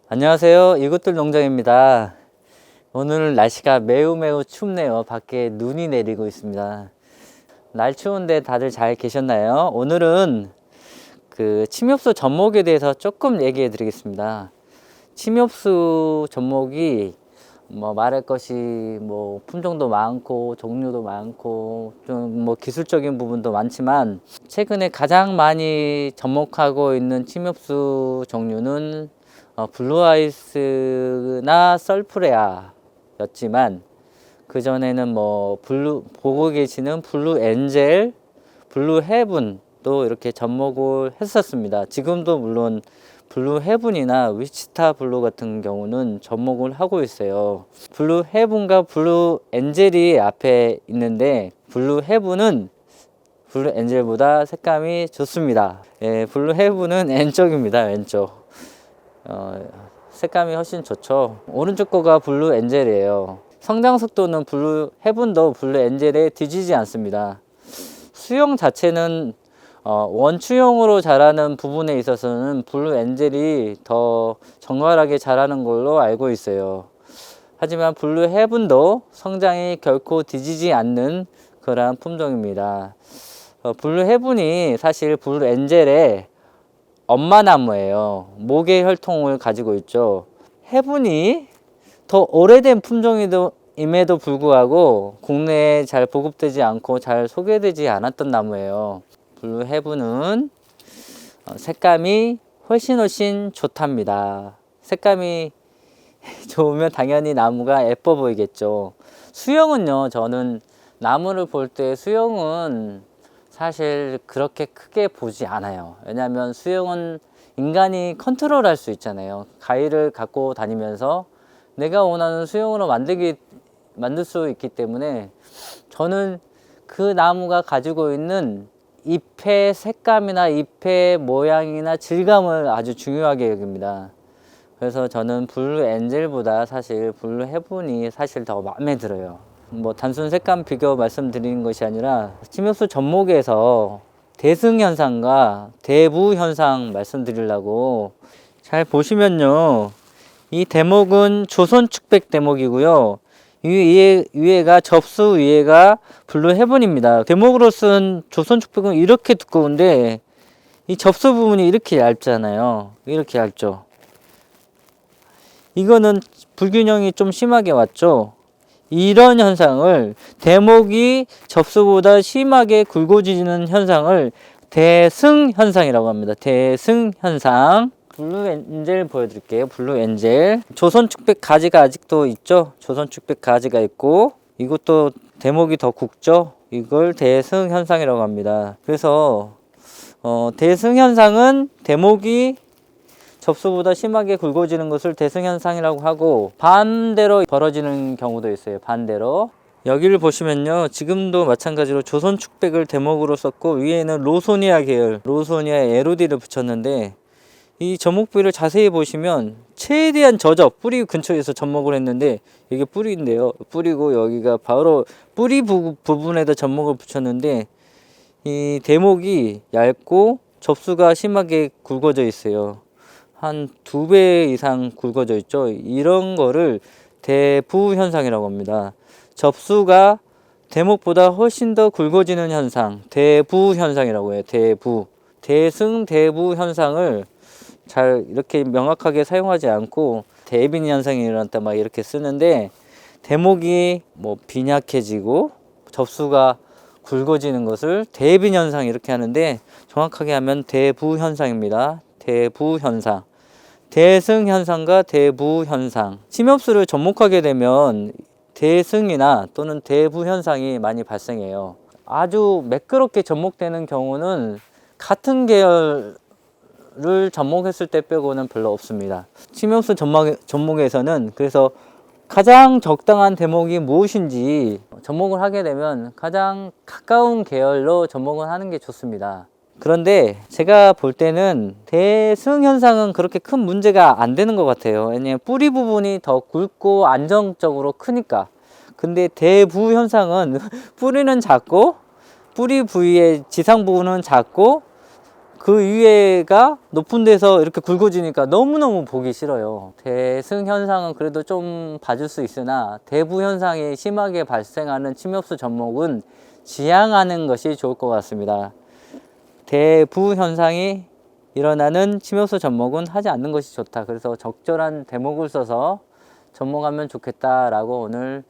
안녕하세요. 이것들 농장입니다. 오늘 날씨가 매우 춥네요. 밖에 눈이 내리고 있습니다. 날 추운데 다들 잘 계셨나요? 오늘은 침엽수 접목에 대해서 조금 얘기해 드리겠습니다. 침엽수 접목이 말할 것이 품종도 많고 종류도 많고 좀 기술적인 부분도 많지만, 최근에 가장 많이 접목하고 있는 침엽수 종류는 블루아이스나 썰프레아 였지만, 그전에는 보고 계시는 블루엔젤, 블루헤븐도 이렇게 접목을 했었습니다. 지금도 물론 블루헤븐이나 위치타 블루 같은 경우는 접목을 하고 있어요. 블루헤븐과 블루엔젤이 앞에 있는데, 블루헤븐은 블루엔젤보다 색감이 좋습니다. 예, 블루헤븐은 왼쪽입니다. 왼쪽. 색감이 훨씬 좋죠. 오른쪽 거가 블루엔젤이에요. 성장 속도는 블루헤븐도 블루엔젤에 뒤지지 않습니다. 수영 자체는 원추용으로 자라는 부분에 있어서는 블루엔젤이 더 정갈하게 자라는 걸로 알고 있어요. 하지만 블루헤븐도 성장이 결코 뒤지지 않는 그러한 품종입니다. 블루헤븐이 사실 블루엔젤의 엄마나무예요. 목의 혈통을 가지고 있죠. 헤븐이 더 오래된 품종임에도 불구하고 국내에 잘 보급되지 않고 잘 소개되지 않았던 나무예요. 블루헤븐은 색감이 훨씬 좋답니다. 색감이 좋으면 당연히 나무가 예뻐 보이겠죠. 수영은요, 저는 나무를 볼 때 수영은 사실 그렇게 크게 보지 않아요. 왜냐하면 수영은 인간이 컨트롤할 수 있잖아요. 가위를 갖고 다니면서 내가 원하는 수영으로 만들 수 있기 때문에, 저는 그 나무가 가지고 있는 잎의 색감이나 잎의 모양이나 질감을 아주 중요하게 여깁니다. 그래서 저는 블루엔젤보다 사실 블루헤븐이 사실 더 마음에 들어요. 단순 색감 비교 말씀드리는 것이 아니라, 침엽수 접목에서 대승 현상과 대부 현상 말씀드리려고. 잘 보시면요, 이 대목은 조선축백 대목이고요, 위에가 접수, 위에가 블루헤븐입니다. 대목으로 쓴 조선축백은 이렇게 두꺼운데, 이 접수 부분이 이렇게 얇잖아요. 이렇게 얇죠. 이거는 불균형이 좀 심하게 왔죠. 이런 현상을, 대목이 접수보다 심하게 굵어지는 현상을 대승 현상이라고 합니다. 대승 현상. 블루엔젤 보여드릴게요. 블루엔젤. 조선축백 가지가 아직도 있죠. 조선축백 가지가 있고, 이것도 대목이 더 굵죠. 이걸 대승 현상이라고 합니다. 그래서 대승 현상은 대목이 접수보다 심하게 굵어지는 것을 대승현상이라고 하고, 반대로 벌어지는 경우도 있어요. 반대로. 여기를 보시면요, 지금도 마찬가지로 조선축백을 대목으로 썼고, 위에는 로소니아 계열, 로소니아 에로디를 붙였는데, 이 접목부위를 자세히 보시면 최대한 뿌리 근처에서 접목을 했는데, 이게 뿌리인데요, 뿌리고 여기가 바로 뿌리 부분에다 접목을 붙였는데, 이 대목이 얇고 접수가 심하게 굵어져 있어요. 한 2배 이상 굵어져 있죠. 이런 거를 대부 현상이라고 합니다. 접수가 대목보다 훨씬 더 굵어지는 현상, 대부 현상이라고 해요. 대승 대부 현상을 잘 이렇게 명확하게 사용하지 않고 대빈 현상이 일어났다 막 이렇게 쓰는데, 대목이 빈약해지고 접수가 굵어지는 것을 대빈 현상 이렇게 하는데, 정확하게 하면 대부 현상입니다. 대부 현상. 대승 현상과 대부 현상. 침엽수를 접목하게 되면 대승이나 또는 대부 현상이 많이 발생해요. 아주 매끄럽게 접목되는 경우는 같은 계열을 접목했을 때 빼고는 별로 없습니다. 침엽수 접목에서는 그래서 가장 적당한 대목이 무엇인지 접목을 하게 되면 가장 가까운 계열로 접목을 하는 게 좋습니다. 그런데 제가 볼 때는 대승 현상은 그렇게 큰 문제가 안 되는 것 같아요. 왜냐면 뿌리 부분이 더 굵고 안정적으로 크니까. 근데 대부 현상은 뿌리는 작고, 뿌리 부위의 지상 부분은 작고, 그 위에가 높은 데서 이렇게 굵어지니까 너무너무 보기 싫어요. 대승 현상은 그래도 좀 봐줄 수 있으나 대부 현상이 심하게 발생하는 침엽수 접목은 지양하는 것이 좋을 것 같습니다. 대부 현상이 일어나는 침엽수 접목은 하지 않는 것이 좋다. 그래서 적절한 대목을 써서 접목하면 좋겠다라고 오늘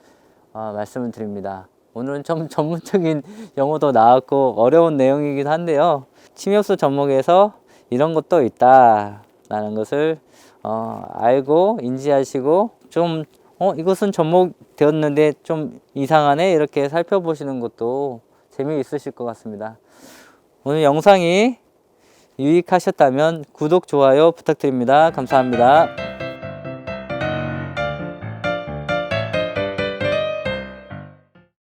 말씀을 드립니다. 오늘은 좀 전문적인 용어도 나왔고 어려운 내용이기도 한데요. 침엽수 접목에서 이런 것도 있다라는 것을 알고 인지하시고 좀 이것은 접목되었는데 좀 이상하네 이렇게 살펴보시는 것도 재미있으실 것 같습니다. 오늘 영상이 유익하셨다면 구독, 좋아요 부탁드립니다. 감사합니다.